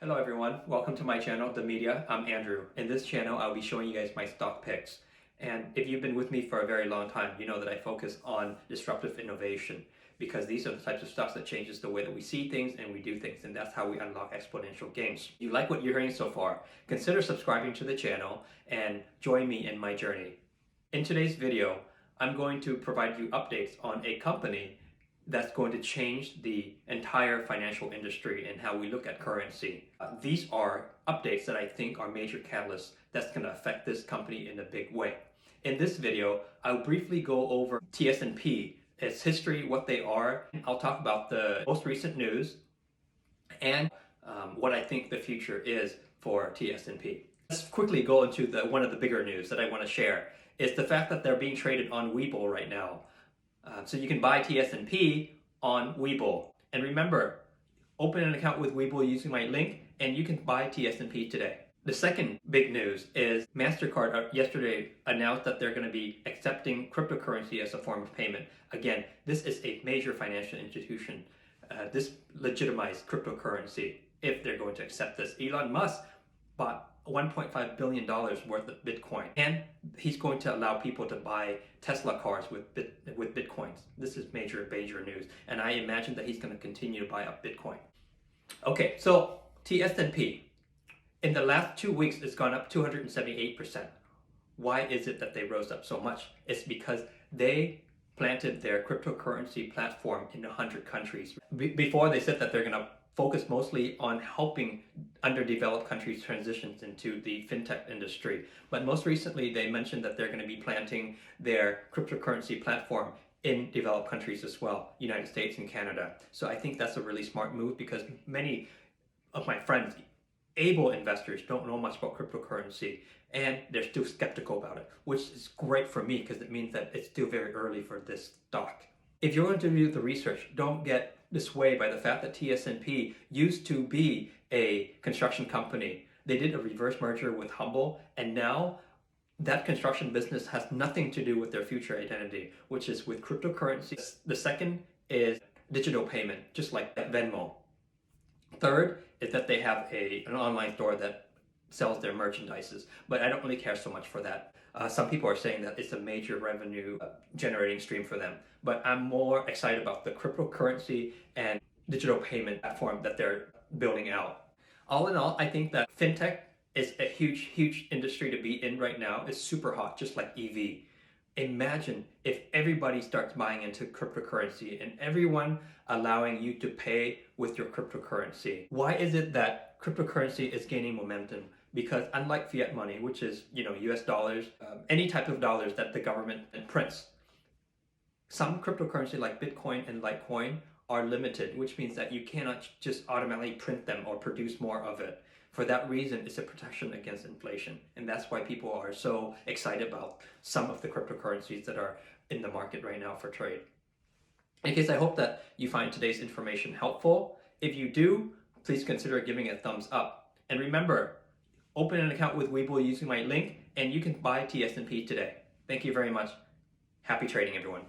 Hello everyone, welcome to my channel, The Media. I'm Andrew. In this channel, I'll be showing you guys my stock picks. And if you've been with me for a very long time, you know that I focus on disruptive innovation because these are the types of stocks that changes the way that we see things and we do things, and that's how we unlock exponential gains. If you like what you're hearing so far, consider subscribing to the channel and join me in my journey. In today's video, I'm going to provide you updates on a company that's going to change the entire financial industry and how we look at currency. These are updates that I think are major catalysts that's going to affect this company in a big way. In this video, I'll briefly go over TSNP, its history, what they are. I'll talk about the most recent news and what I think the future is for TSNP. Let's quickly go into one of the bigger news that I want to share is the fact that they're being traded on Webull right now. So you can buy TSNP on Webull. And remember, open an account with Webull using my link and you can buy TSNP today. The second big news is MasterCard yesterday announced that they're going to be accepting cryptocurrency as a form of payment. Again, this is a major financial institution. This legitimizes cryptocurrency if they're going to accept this. Elon Musk bought $1.5 billion worth of Bitcoin, and he's going to allow people to buy Tesla cars with Bitcoins. This is major news, and I imagine that he's going to continue to buy up Bitcoin. Okay, so TSNP, in the last 2 weeks, it's gone up 278%. Why is it that they rose up so much? It's because they planted their cryptocurrency platform in 100 countries. Before, they said that they're going to focus mostly on helping underdeveloped countries transition into the fintech industry. But most recently, they mentioned that they're going to be planting their cryptocurrency platform in developed countries as well, United States and Canada. So I think that's a really smart move because many of my friends, able investors, don't know much about cryptocurrency and they're still skeptical about it, which is great for me because it means that it's still very early for this stock. If you're going to do the research, don't get dissuaded by the fact that TSNP used to be a construction company. They did a reverse merger with HUMBL, and now that construction business has nothing to do with their future identity, which is with cryptocurrency. The second is digital payment, just like Venmo. Third is that they have an online store that sells their merchandises, but I don't really care so much for that. Some people are saying that it's a major revenue generating stream for them, but I'm more excited about the cryptocurrency and digital payment platform that they're building out. All in all, I think that fintech is a huge industry to be in right now. It's super hot, just like EV. Imagine if everybody starts buying into cryptocurrency and everyone allowing you to pay with your cryptocurrency. Why is it that cryptocurrency is gaining momentum? Because unlike fiat money, which is US dollars, any type of dollars that the government prints, some cryptocurrency like Bitcoin and Litecoin are limited, which means that you cannot just automatically print them or produce more of it. For that reason, it's a protection against inflation. And that's why people are so excited about some of the cryptocurrencies that are in the market right now for trade. In case, I hope that you find today's information helpful. If you do, please consider giving it a thumbs up. And remember, open an account with Webull using my link and you can buy TSNP today. Thank you very much. Happy trading, everyone.